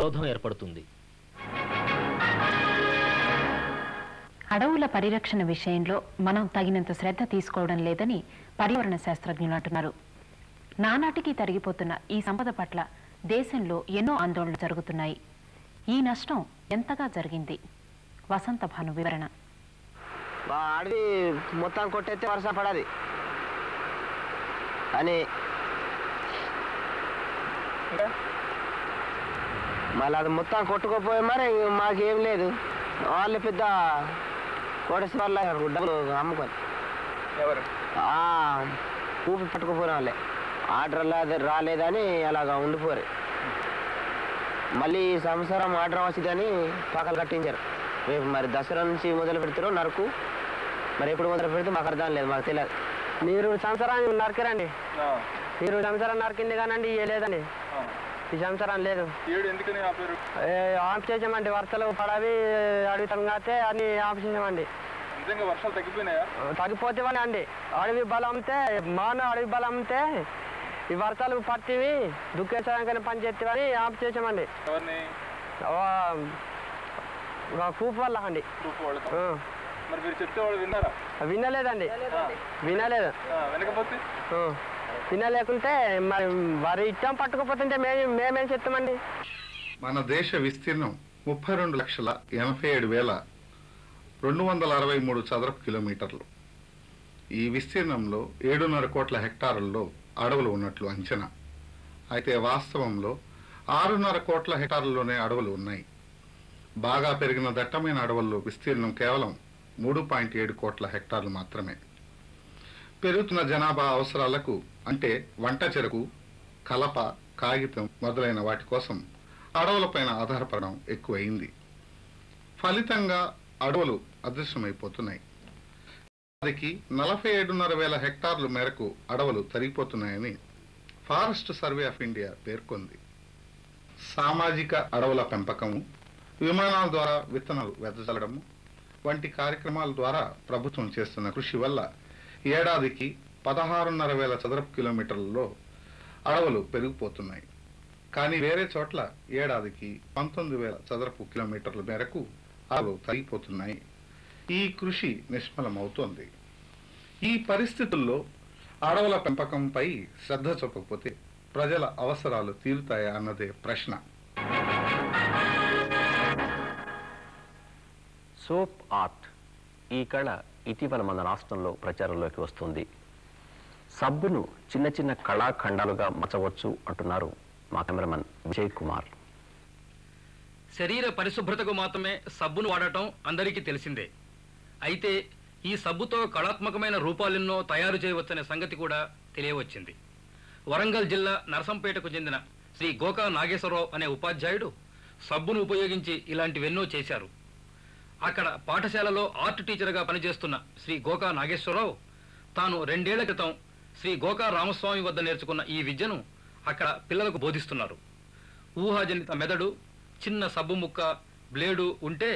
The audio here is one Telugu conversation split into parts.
అవరోధం ఏర్పడుతుంది. అడవుల పరిరక్షణ విషయంలో మనం తగినంత శ్రద్ధ తీసుకోవడం లేదని పర్యావరణ శాస్త్రజ్ఞులు అంటున్నారు. నానాటికి తరిగిపోతున్న ఈ సంపద పట్ల దేశంలో ఎన్నో ఆందోళనలు జరుగుతున్నాయి. ఈ నష్టం ఎంతగా జరిగింది? వసంత భాను వివరణ. అడవి మొత్తం కొట్టేస్తే వర్షం పడాలి అని మళ్ళీ అది మొత్తం కొట్టుకోపోయి మరి మాకేం లేదు. వాళ్ళు పెద్ద కోటేశ్వర వాళ్ళ డబ్బులు అమ్ముకొని ఊపి పట్టుకుపోయిన వాళ్ళే ఆర్డర్ రాలేదని అలాగా ఉండిపోరు. మళ్ళీ ఈ సంవత్సరం ఆర్డర్ వచ్చిందని పాకలు కట్టించారు. రేపు మరి దసరా నుంచి మొదలు పెడతారో నరకు, మరి ఎప్పుడు మొదలు పెడితే మాకు అర్థం లేదు, మాకు తెలియదు. మీరు సంవత్సరాన్ని నరికారండి, మీరు సంవత్సరం నరికింది కానండి ఇవి లేదండి. ఈ సంవత్సరం లేదు, ఆఫ్ చేసామండి. వర్షాలు పడవి అడుగుతాం కాస్తే అన్ని ఆఫ్ చేసామండి. వర్షాలు తగ్గిపోయినాయా? తగ్గిపోతే అండి అడవి బలం అమ్మితే అడవి బలం అమ్మితే ఈ వర్షాలు పట్టివి దుఃఖేశ్వరానికైనా పని చేస్తేవని ఆఫ్ చేసామండి. కూపు వల్ల అండి. వినలేదండి, వినలేదు. వినలేకుంటే మరి వారి ఇష్టం పట్టుకుపోతుంటే మేమేం చెప్తామండి. మన దేశ విస్తీర్ణం 32,87,263 చదరపు కిలోమీటర్లు. ఈ విస్తీర్ణంలో 7.5 కోట్ల హెక్టారుల్లో అడవులు ఉన్నట్లు అంచనా. అయితే వాస్తవంలో 6.5 కోట్ల హెక్టారుల్లోనే అడవులు ఉన్నాయి. బాగా పెరిగిన దట్టమైన అడవుల్లో విస్తీర్ణం కేవలం 3.7 కోట్ల హెక్టార్లు మాత్రమే. పెరుగుతున్న జనాభా అవసరాలకు అంటే వంట చెరకు, కలప, కాగితం మొదలైన వాటి కోసం అడవులపైన ఆధారపడడం ఎక్కువైంది. ఫలితంగా అడవులు అదృశ్యమైపోతున్నాయి. అది 47,500 హెక్టార్ల మేరకు అడవులు తరిగిపోతున్నాయని ఫారెస్ట్ సర్వే ఆఫ్ ఇండియా పేర్కొంది. సామాజిక అడవుల పెంపకము, విమానాల ద్వారా విత్తనాలు వెదజల్లడము వంటి కార్యక్రమాల ద్వారా ప్రభుత్వం చేస్తున్న కృషి వల్ల ఏడాదికి 16,500 చదరపు కిలోమీటర్లలో అడవులు పెరిగిపోతున్నాయి. కానీ వేరే చోట్ల ఏడాదికి 19,000 చదరపు కిలోమీటర్ల మేరకు అడవులు తరిగిపోతున్నాయి. ఈ కృషి నిష్ఫలమవుతోంది. ఈ పరిస్థితుల్లో అడవుల పెంపకంపై శ్రద్ధ చూపకపోతే ప్రజల అవసరాలు తీరుతాయా అన్నదే ప్రశ్న. సోప్ ఆర్ట్ ఈ కళ ఇటీవల మన రాష్ట్రంలో ప్రచారంలోకి వస్తుంది. సబ్బును చిన్న చిన్న కళాఖండాలుగా మచ్చవచ్చు అంటున్నారు మా కెమెరామన్ విజయ్ కుమార్. శరీర పరిశుభ్రతకు మాత్రమే సబ్బును వాడటం అందరికీ తెలిసిందే. అయితే ఈ సబ్బుతో కళాత్మకమైన రూపాలెన్నో తయారు చేయవచ్చనే సంగతి కూడా తెలియవచ్చింది. వరంగల్ జిల్లా నరసంపేటకు చెందిన శ్రీ గోకా నాగేశ్వరరావు అనే ఉపాధ్యాయుడు సబ్బును ఉపయోగించి ఇలాంటివెన్నో చేశారు. అక్కడ పాఠశాలలో ఆర్ట్ టీచర్గా పనిచేస్తున్న శ్రీ గోకా నాగేశ్వరరావు తాను 2 ఏళ్ల క్రితం శ్రీ గోకా రామస్వామి వద్ద నేర్చుకున్న ఈ విద్యను అక్కడ పిల్లలకు బోధిస్తున్నారు. ఊహాజనిత మెదడు, చిన్న సబ్బు ముక్క, బ్లేడు ఉంటే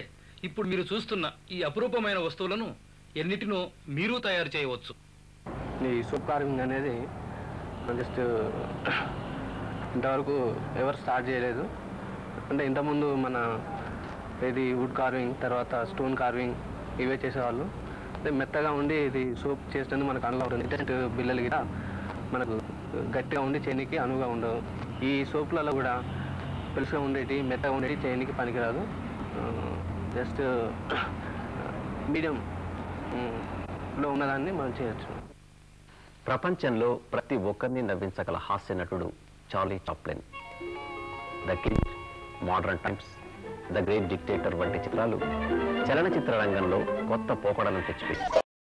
ఇప్పుడు మీరు చూస్తున్న ఈ అపురూపమైన వస్తువులను ఎన్నిటినో మీరు తయారు చేయవచ్చు. ఈ సోప్ కార్వింగ్ అనేది జస్ట్ ఇంతవరకు ఎవరు స్టార్ట్ చేయలేదు. అంటే ఇంతకుముందు మన ఇది వుడ్ కార్వింగ్, తర్వాత స్టోన్ కార్వింగ్ ఇవే చేసేవాళ్ళు. అంటే మెత్తగా ఉండి ఇది సోప్ చేసేందుకు మనకు అనువుగా ఉంటుంది. ఇంటెంట్ బిల్లలు కూడా మనకు గట్టిగా ఉండి చేయనికి అనువుగా ఉండవు. ఈ సోప్లలో కూడా పెలుసుగా ఉండేటి, మెత్తగా ఉండేటి చేయనికి పనికిరాదు. జస్ట్ మీడియంలో ఉన్నదాన్ని మనం చేయొచ్చు. ప్రపంచంలో ప్రతి ఒక్కరిని నవ్వించగల హాస్య నటుడు Charlie Chaplin. The kid, modern times, the great dictator వంటి చిత్రాలు చలనచిత్ర రంగంలో కొత్త పోకడలను తెచ్చిపెట్టాయి.